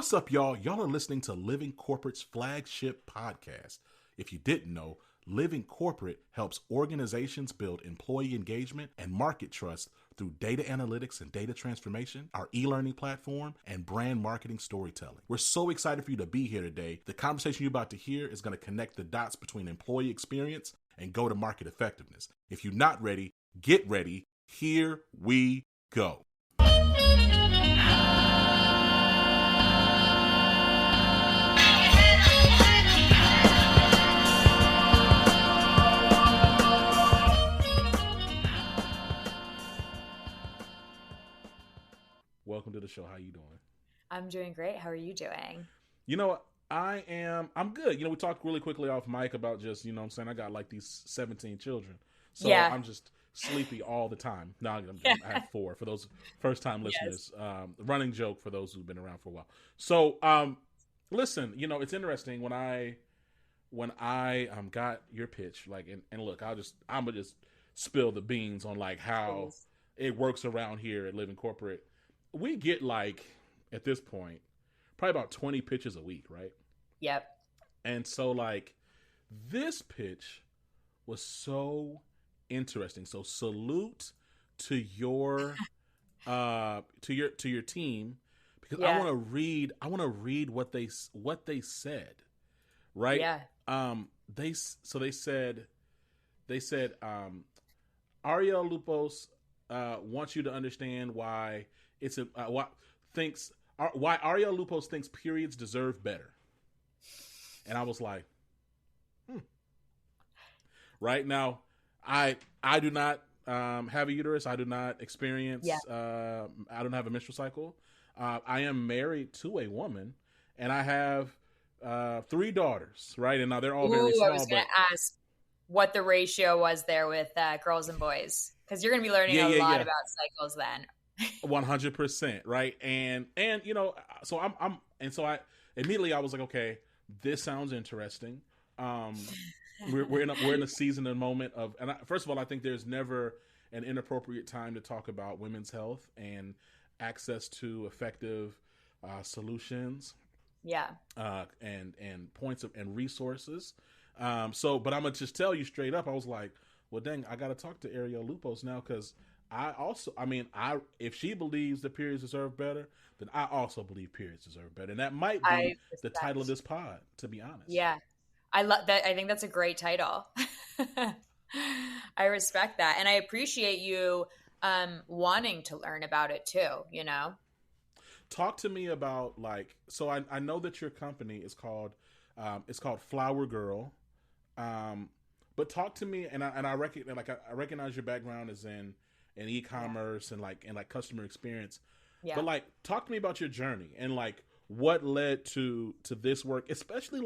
What's up, y'all? Y'all are listening to Living Corporate's flagship podcast. If you didn't know, Living Corporate helps organizations build employee engagement and market trust through data analytics and data transformation, our e-learning platform, and brand marketing storytelling. We're so excited for you to be here today. The conversation you're about to hear is going to connect the dots between employee experience and go-to-market effectiveness. If you're not ready, get ready. Here we go. Welcome to the show. How you doing? I'm doing great. How are you doing? You know, I'm good. You know, we talked really quickly off mic about just, I'm saying, I got like these 17 children. So yeah. I'm just sleepy all the time. No, I have 4 for those first time listeners. Yes. Running joke for those who've been around for a while. So, listen, it's interesting when I got your pitch, like, and look, I'm gonna just spill the beans on like how it works around here at Living Corporate. We get like, at this point, probably about 20 pitches a week, right? Yep. And so like this pitch was so interesting. So salute to your to your team, because I want to read what they said, right? Yeah. They said Arielle Loupos wants you to understand why why Arielle Loupos thinks periods deserve better. And I was like, Right now, I do not have a uterus. I do not experience. I don't have a menstrual cycle. I am married to a woman, and I have 3 daughters. Right, and now they're all very small. I was going to ask what the ratio was there with girls and boys, because you're going to be learning a lot about cycles then. 100%, right? And so I immediately I was like, okay, this sounds interesting. We're in a season and moment of, and first of all, I think there's never an inappropriate time to talk about women's health and access to effective solutions. Yeah. And points and resources. But I'm gonna just tell you straight up, I was like, well, dang, I got to talk to Arielle Loupos now, because if she believes that periods deserve better, then I also believe periods deserve better. And that might be the title of this pod, to be honest. Yeah. I love that. I think that's a great title. I respect that. And I appreciate you wanting to learn about it too, Talk to me about so I know that your company is called Flowergirl. But talk to me, and I recognize your background is in e-commerce and customer experience. Yeah. But talk to me about your journey and what led to this work, especially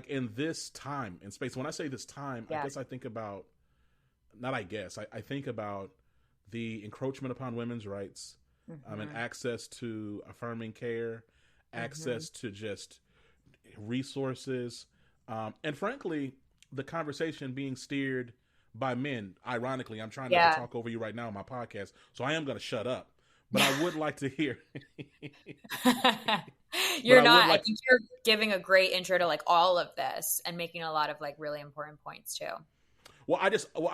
in this time and space. When I say this time, I guess I think about I think about the encroachment upon women's rights, and access to affirming care, access to just resources, and frankly, the conversation being steered by men. Ironically, I'm trying not to talk over you right now on my podcast, so I am going to shut up. But I would like to hear. I think you're giving a great intro to all of this and making a lot of really important points too. Well, I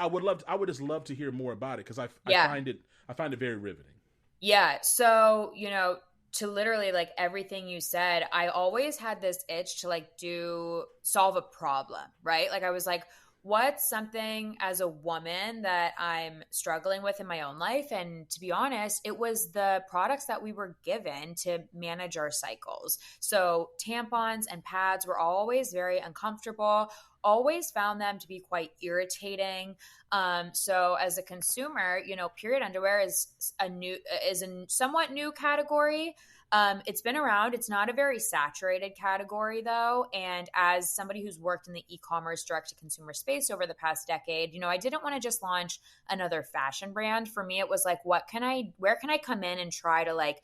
would just love to hear more about it, because I find it very riveting. Yeah. So, to literally everything you said, I always had this itch to solve a problem, right? I was like, what's something as a woman that I'm struggling with in my own life? And to be honest, it was the products that we were given to manage our cycles. So tampons and pads were always very uncomfortable, always found them to be quite irritating. So as a consumer, period underwear is a somewhat new category. It's been around. It's not a very saturated category though. And as somebody who's worked in the e-commerce direct to consumer space over the past decade, I didn't want to just launch another fashion brand. For me, it was where can I come in and try to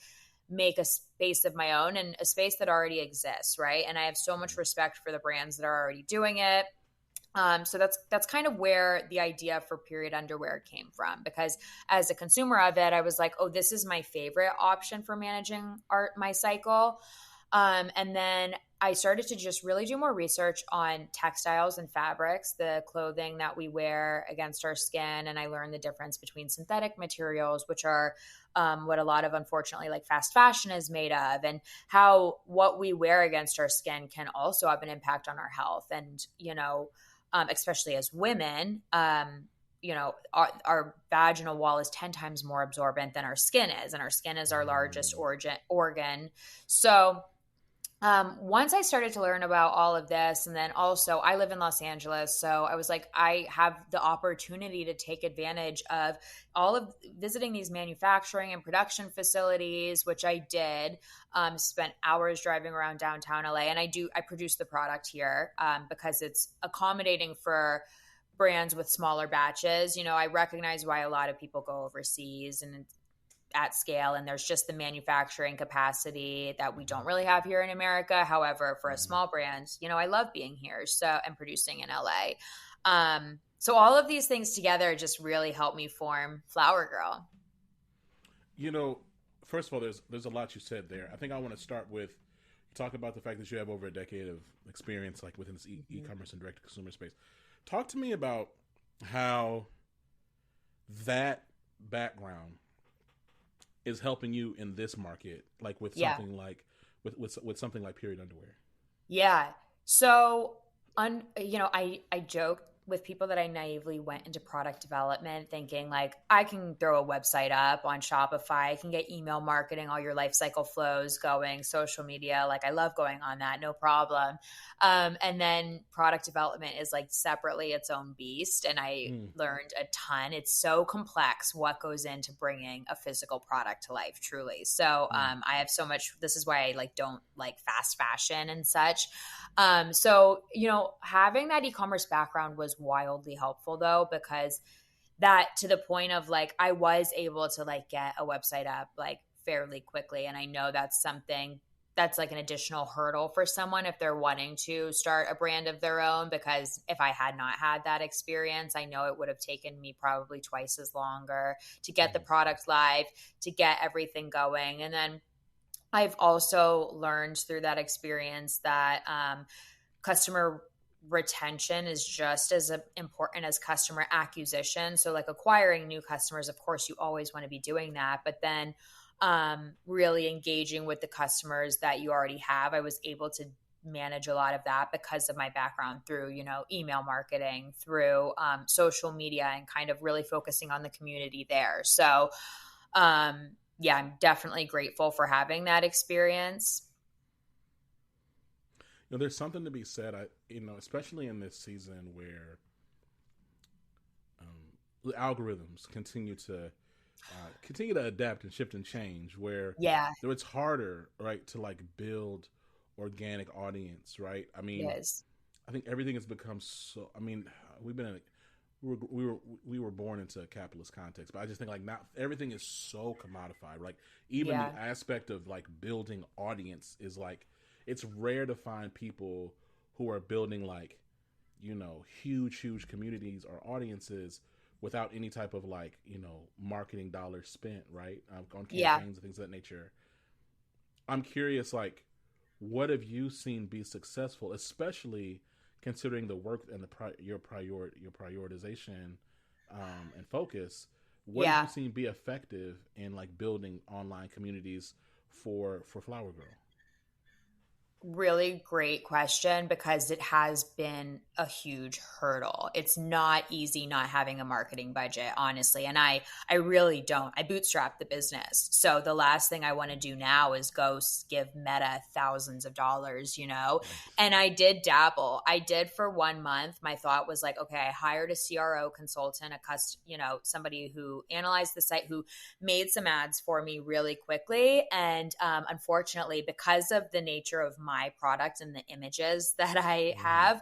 make a space of my own, and a space that already exists. Right. And I have so much respect for the brands that are already doing it. So that's kind of where the idea for period underwear came from, because as a consumer of it, I was like, oh, this is my favorite option for managing my cycle. And then I started to just really do more research on textiles and fabrics, the clothing that we wear against our skin. And I learned the difference between synthetic materials, which are what a lot of, unfortunately, like fast fashion is made of, and how what we wear against our skin can also have an impact on our health. And, especially as women, our vaginal wall is 10 times more absorbent than our skin is, and our skin is our largest organ. So once I started to learn about all of this, and then also I live in Los Angeles, so I was like, I have the opportunity to take advantage of all of visiting these manufacturing and production facilities, which I did. Spent hours driving around downtown LA, and I produce the product here because it's accommodating for brands with smaller batches. I recognize why a lot of people go overseas and at scale, and there's just the manufacturing capacity that we don't really have here in America. However, for a small brand, I love being here and producing in LA. So all of these things together just really helped me form Flowergirl. First of all, there's a lot you said there. I think I want to start with talk about the fact that you have over a decade of experience like within this e-commerce and direct to consumer space. Talk to me about how that background is helping you in this market, like with something like with something like period underwear. Yeah. So, I joke with people that I naively went into product development thinking like I can throw a website up on Shopify, I can get email marketing, all your life cycle flows going, social media. Like I love going on that, no problem. And then product development is like separately its own beast. And I learned a ton. It's so complex what goes into bringing a physical product to life, truly. So I have so much, this is why I like don't like fast fashion and such. So, having that e-commerce background was wildly helpful though, because that to the point of like, I was able to like get a website up like fairly quickly. And I know that's something that's like an additional hurdle for someone if they're wanting to start a brand of their own, because if I had not had that experience, I know it would have taken me probably twice as longer to get the product live, to get everything going. And then I've also learned through that experience that customer retention is just as important as customer acquisition. So like acquiring new customers, of course, you always want to be doing that. But then really engaging with the customers that you already have, I was able to manage a lot of that because of my background through, email marketing, through social media, and kind of really focusing on the community there. So yeah, I'm definitely grateful for having that experience. There's something to be said, especially in this season where the algorithms continue to adapt and shift and change, where it's harder, right, to like build organic audience, right? I mean, yes. I think everything has become so. I mean, we were born into a capitalist context, but I just think like now everything is so commodified. Like even the aspect of like building audience is like, it's rare to find people who are building like, huge communities or audiences without any type of like, marketing dollars spent, right? On campaigns and things of that nature. I'm curious, like, what have you seen be successful, especially considering the work and your prioritization and focus? What have you seen be effective in like building online communities for Flowergirl? Really great question, because it has been a huge hurdle. It's not easy not having a marketing budget, honestly. And I really don't. I bootstrap the business. So the last thing I want to do now is go give Meta thousands of dollars, And I did dabble. I did for 1 month. My thought was like, okay, I hired a CRO consultant, somebody who analyzed the site, who made some ads for me really quickly. And unfortunately, because of the nature of my product and the images that I have,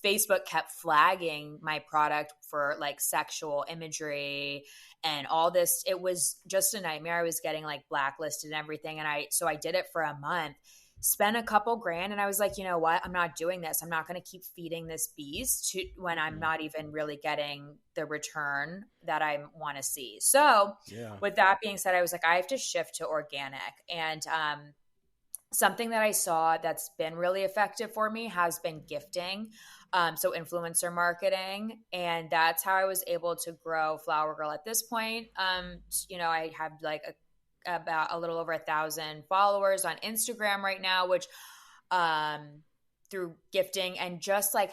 Facebook kept flagging my product for like sexual imagery and all this. It was just a nightmare. I was getting like blacklisted and everything. And so I did it for a month, spent a couple grand, and I was like, you know what? I'm not doing this. I'm not going to keep feeding this beast when I'm not even really getting the return that I want to see. So with that being said, I was like, I have to shift to organic. And something that I saw that's been really effective for me has been gifting. So influencer marketing. And that's how I was able to grow Flowergirl at this point. I have like about a little over 1,000 followers on Instagram right now, which through gifting and just like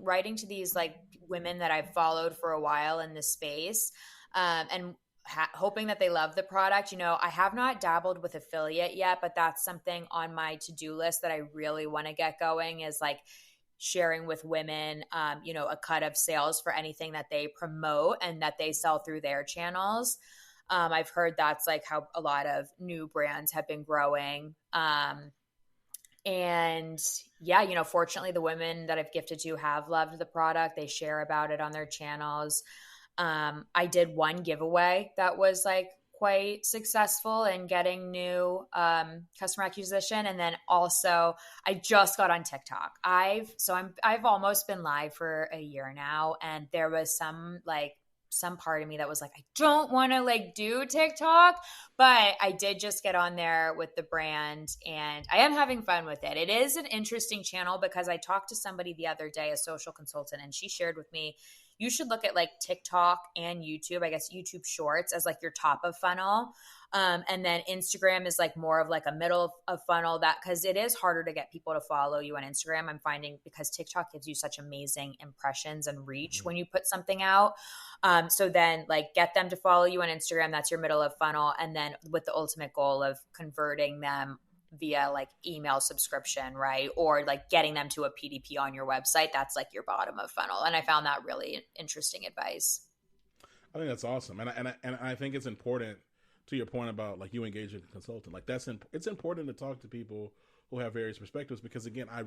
writing to these like women that I've followed for a while in this space, and hoping that they love the product. I have not dabbled with affiliate yet, but that's something on my to-do list that I really want to get going, is like sharing with women, a cut of sales for anything that they promote and that they sell through their channels. I've heard that's like how a lot of new brands have been growing. Fortunately the women that I've gifted to have loved the product. They share about it on their channels. I did one giveaway that was like quite successful in getting new customer acquisition. And then also I just got on TikTok. I've almost been live for a year now. And there was some part of me that was like, I don't want to like do TikTok, but I did just get on there with the brand and I am having fun with it. It is an interesting channel because I talked to somebody the other day, a social consultant, and she shared with me, you should look at like TikTok and YouTube, I guess YouTube Shorts, as like your top of funnel. And then Instagram is like more of like a middle of funnel, that because it is harder to get people to follow you on Instagram. I'm finding because TikTok gives you such amazing impressions and reach when you put something out. So then like get them to follow you on Instagram. That's your middle of funnel. And then with the ultimate goal of converting them via like email subscription, right? Or like getting them to a PDP on your website. That's like your bottom of funnel. And I found that really interesting advice. I think that's awesome. And I think it's important, to your point about like you engaging a consultant, like it's important to talk to people who have various perspectives, because again, I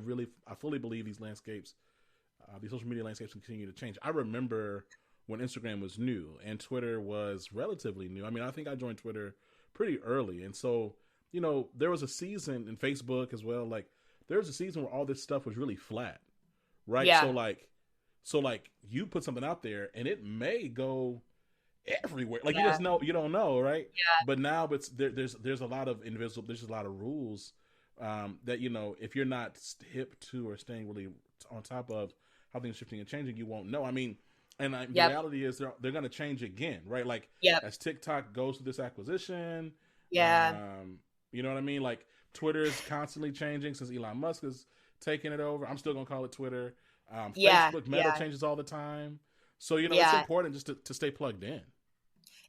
fully believe these landscapes, these social media landscapes continue to change. I remember when Instagram was new and Twitter was relatively new. I mean, I think I joined Twitter pretty early. And so, there was a season in Facebook as well. Like there was a season where all this stuff was really flat, right? Yeah. So like you put something out there and it may go everywhere. Like you don't know, right? Yeah. But now there's a lot of there's a lot of rules that if you're not hip to or staying really on top of how things are shifting and changing, you won't know. I mean, and the reality is they're going to change again, right? Like as TikTok goes through this acquisition, you know what I mean? Like Twitter is constantly changing since Elon Musk is taking it over. I'm still going to call it Twitter. Facebook Meta changes all the time. So, it's important just to stay plugged in.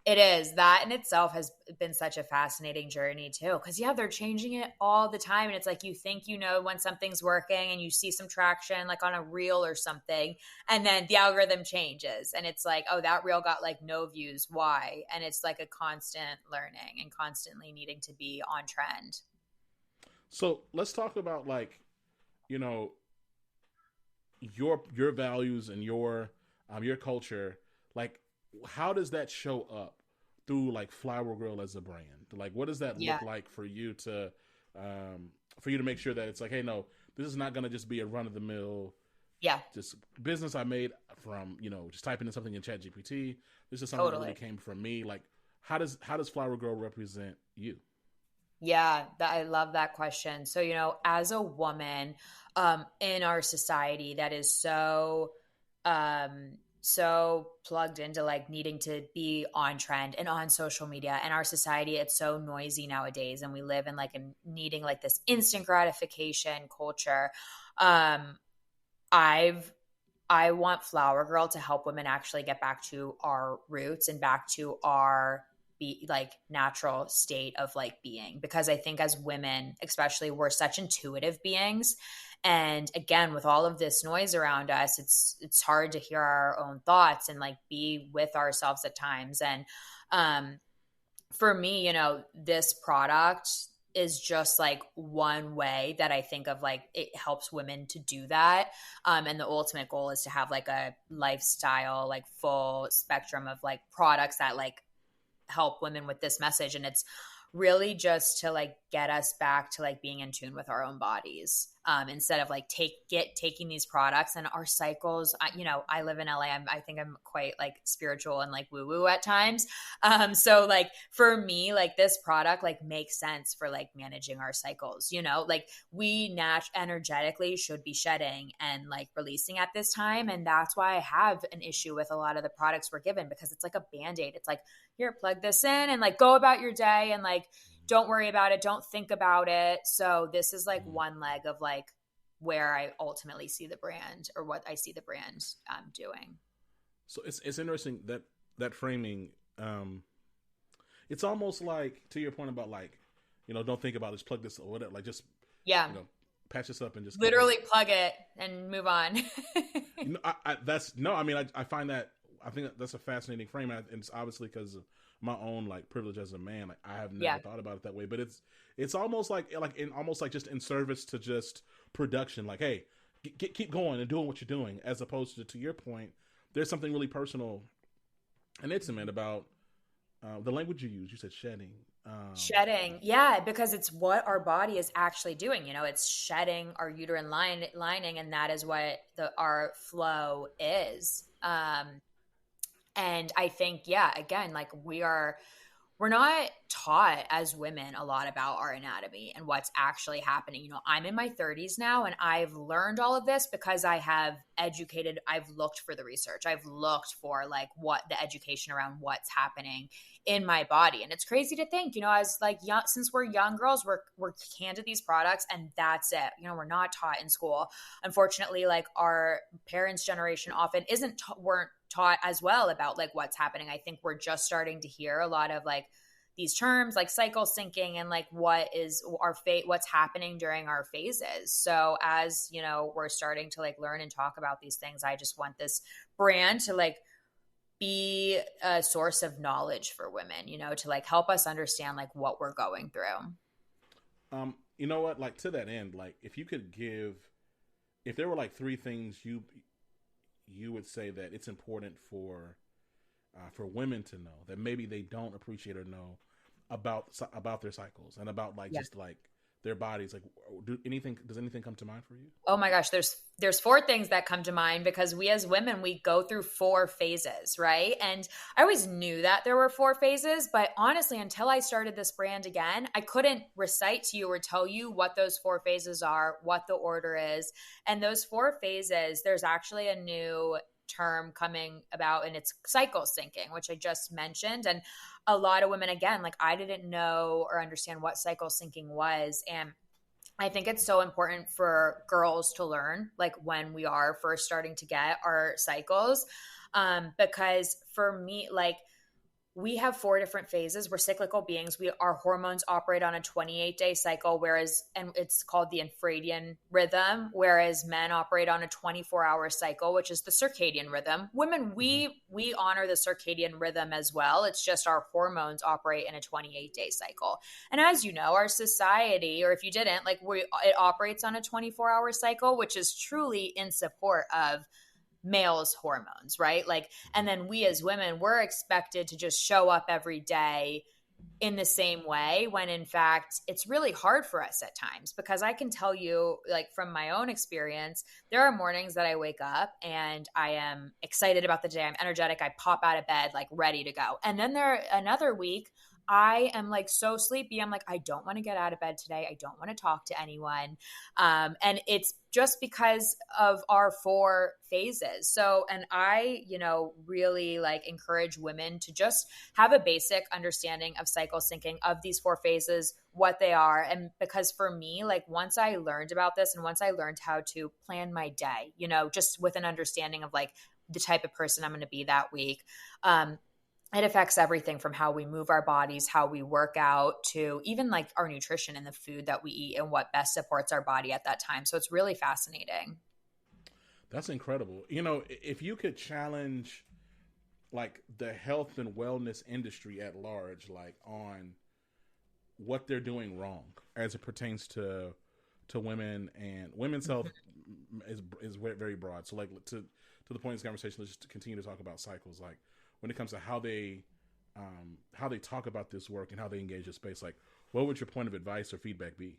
It is. That in itself has been such a fascinating journey too. Because they're changing it all the time. And it's like you think when something's working and you see some traction like on a reel or something, and then the algorithm changes. And it's like, oh, that reel got like no views. Why? And it's like a constant learning and constantly needing to be on trend. So let's talk about like, your values and your culture. Like, how does that show up through like Flowergirl as a brand? Like, what does that look like for you to make sure that it's like, hey, no, this is not going to just be a run of the mill, just business I made from, just typing in something in ChatGPT. This is something that really came from me. Like, how does Flowergirl represent you? Yeah, I love that question. So, as a woman in our society that is so plugged into like needing to be on trend and on social media, and our society, it's so noisy nowadays, and we live in like needing like this instant gratification culture. I want Flowergirl to help women actually get back to our roots and back to our natural state of like being, because I think as women, especially, we're such intuitive beings. And again, with all of this noise around us, it's hard to hear our own thoughts and like be with ourselves at times. And for me, this product is just like one way that I think of, like it helps women to do that. And the ultimate goal is to have like a lifestyle, like full spectrum of like products that like help women with this message. And it's really just to like get us back to like being in tune with our own bodies, instead of like taking these products and our cycles. I live in LA. I think I'm quite like spiritual and like woo woo at times. So like for me, like this product like makes sense for like managing our cycles, like we energetically should be shedding and like releasing at this time. And that's why I have an issue with a lot of the products we're given, because it's like a band-aid. It's like, here, plug this in and like go about your day and like don't worry about it, don't think about it. So this is like one leg of like where I ultimately see the brand, or what I see the brand doing. So it's interesting that framing. It's almost like, to your point about like, don't think about it, just plug this or whatever, like just patch this up and just literally plug it and move on. I find that, I think that's a fascinating frame, and it's obviously because of my own like privilege as a man. Like I have never thought about it that way, but it's almost like just in service to just production. Like, hey, keep going and doing what you're doing, as opposed to your point, there's something really personal and intimate about the language you use. You said shedding. Shedding, yeah, because it's what our body is actually doing. It's shedding our uterine lining, and that is what our flow is. And I think, again, like we're not taught as women a lot about our anatomy and what's actually happening. I'm in my 30s now, and I've learned all of this because I have educated. I've looked for the research. I've looked for like what the education around what's happening in my body. And it's crazy to think, as like young, since we're young girls, we're handed these products and that's it. We're not taught in school. Unfortunately, like our parents' generation often weren't taught as well about like what's happening. I think we're just starting to hear a lot of like these terms like cycle syncing and like what is our fate, what's happening during our phases. So as we're starting to like learn and talk about these things, I just want this brand to like be a source of knowledge for women, to like help us understand like what we're going through. You know what, like to that end, like if there were like three things you would say that it's important for women to know that maybe they don't appreciate or know about their cycles and about like just like their bodies, like does anything come to mind for you? Oh my gosh, there's four things that come to mind, because we as women, we go through 4 phases, right? And I always knew that there were 4 phases, but honestly, until I started this brand again, I couldn't recite to you or tell you what those 4 phases are, what the order is. And those 4 phases, there's actually a new term coming about, and it's cycle syncing, which I just mentioned. And a lot of women, again, like I didn't know or understand what cycle syncing was. And I think it's so important for girls to learn, like when we are first starting to get our cycles, because for me, like we have 4 different phases. We're cyclical beings. Our hormones operate on a 28-day cycle, and it's called the infradian rhythm, whereas men operate on a 24-hour cycle, which is the circadian rhythm. Women, we honor the circadian rhythm as well. It's just our hormones operate in a 28-day cycle. And as you know, our society, or if you didn't, like it operates on a 24-hour cycle, which is truly in support of males' hormones, right? Like, and then we as women, we're expected to just show up every day in the same way, when in fact it's really hard for us at times. Because I can tell you, like from my own experience, there are mornings that I wake up and I am excited about the day, I'm energetic, I pop out of bed like ready to go. And then another week I am like so sleepy. I'm like, I don't want to get out of bed today. I don't want to talk to anyone. And it's just because of our 4 phases. So, and I, really like encourage women to just have a basic understanding of cycle syncing, of these 4 phases, what they are. And because for me, like once I learned about this and once I learned how to plan my day, just with an understanding of like the type of person I'm going to be that week, it affects everything from how we move our bodies, how we work out, to even like our nutrition and the food that we eat and what best supports our body at that time. So it's really fascinating. That's incredible. If you could challenge like the health and wellness industry at large, like on what they're doing wrong as it pertains to women, and women's health is very broad. So like to the point of this conversation, let's just continue to talk about cycles. Like when it comes to how they talk about this work and how they engage in space, like what would your point of advice or feedback be?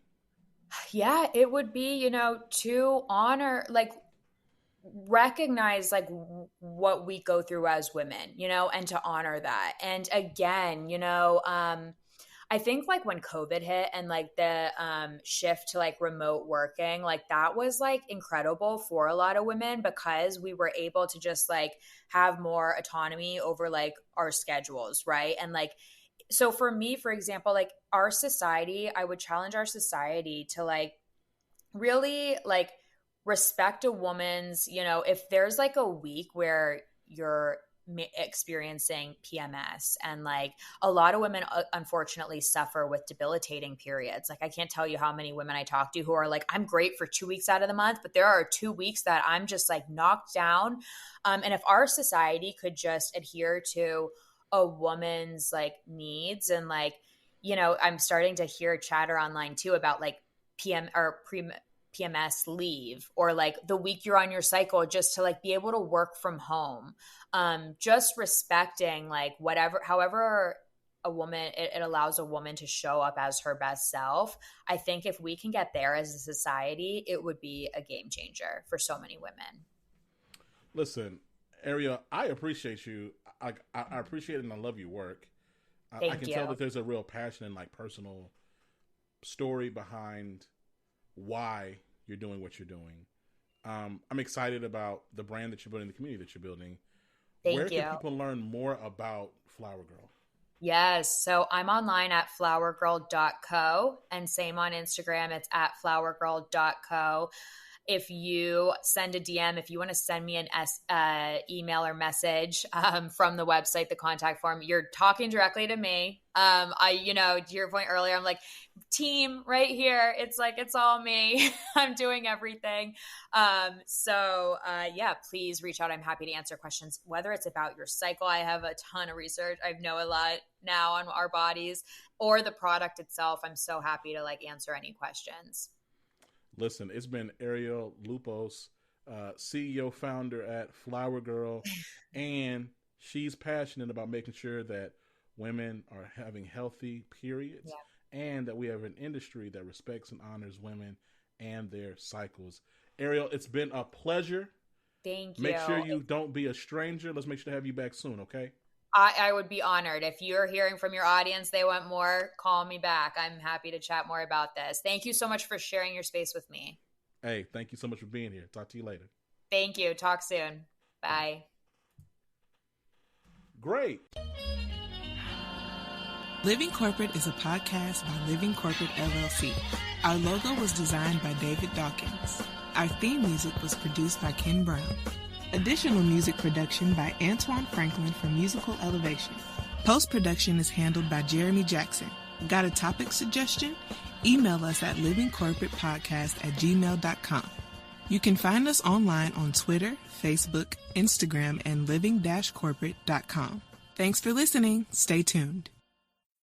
Yeah, it would be, to honor, like, recognize like what we go through as women, and to honor that. And again, I think like when COVID hit and like the shift to like remote working, like that was like incredible for a lot of women because we were able to just like have more autonomy over like our schedules, right? And like, so for me, for example, like our society, I would challenge our society to like really like respect a woman's, if there's like a week where you're experiencing PMS, and like a lot of women unfortunately suffer with debilitating periods. Like I can't tell you how many women I talk to who are like, I'm great for 2 weeks out of the month, but there are 2 weeks that I'm just like knocked down. And if our society could just adhere to a woman's like needs, and like, I'm starting to hear chatter online too about like PMS leave, or like the week you're on your cycle, just to like be able to work from home. Just respecting like however a woman, it allows a woman to show up as her best self. I think if we can get there as a society, it would be a game changer for so many women. Listen, Arielle, I appreciate you. I appreciate it, and I love your work. I can tell that there's a real passion and like personal story behind why you're doing what you're doing. I'm excited about the brand that you're building, the community that you're building. Where can people learn more about Flowergirl? Yes. So I'm online at flowergirl.co, and same on Instagram. It's at flowergirl.co. If you send a DM, if you want to send me an email or message from the website, the contact form, you're talking directly to me. To your point earlier, I'm like, team right here. It's like, it's all me. I'm doing everything. Please reach out. I'm happy to answer questions, whether it's about your cycle. I have a ton of research. I know a lot now on our bodies, or the product itself. I'm so happy to like answer any questions. Listen, it's been Arielle Loupos, CEO founder at Flowergirl, and she's passionate about making sure that women are having healthy periods, and that we have an industry that respects and honors women and their cycles. Arielle, it's been a pleasure. Thank you. Make sure you don't be a stranger. Let's make sure to have you back soon, okay? I would be honored. If you're hearing from your audience, they want more, call me back. I'm happy to chat more about this. Thank you so much for sharing your space with me. Hey, thank you so much for being here. Talk to you later. Thank you. Talk soon. Bye. Great. Living Corporate is a podcast by Living Corporate LLC. Our logo was designed by David Dawkins. Our theme music was produced by Ken Brown. Additional music production by Antoine Franklin for Musical Elevation. Post-production is handled by Jeremy Jackson. Got a topic suggestion? Email us at livingcorporatepodcast@gmail.com. You can find us online on Twitter, Facebook, Instagram, and living-corporate.com. Thanks for listening. Stay tuned.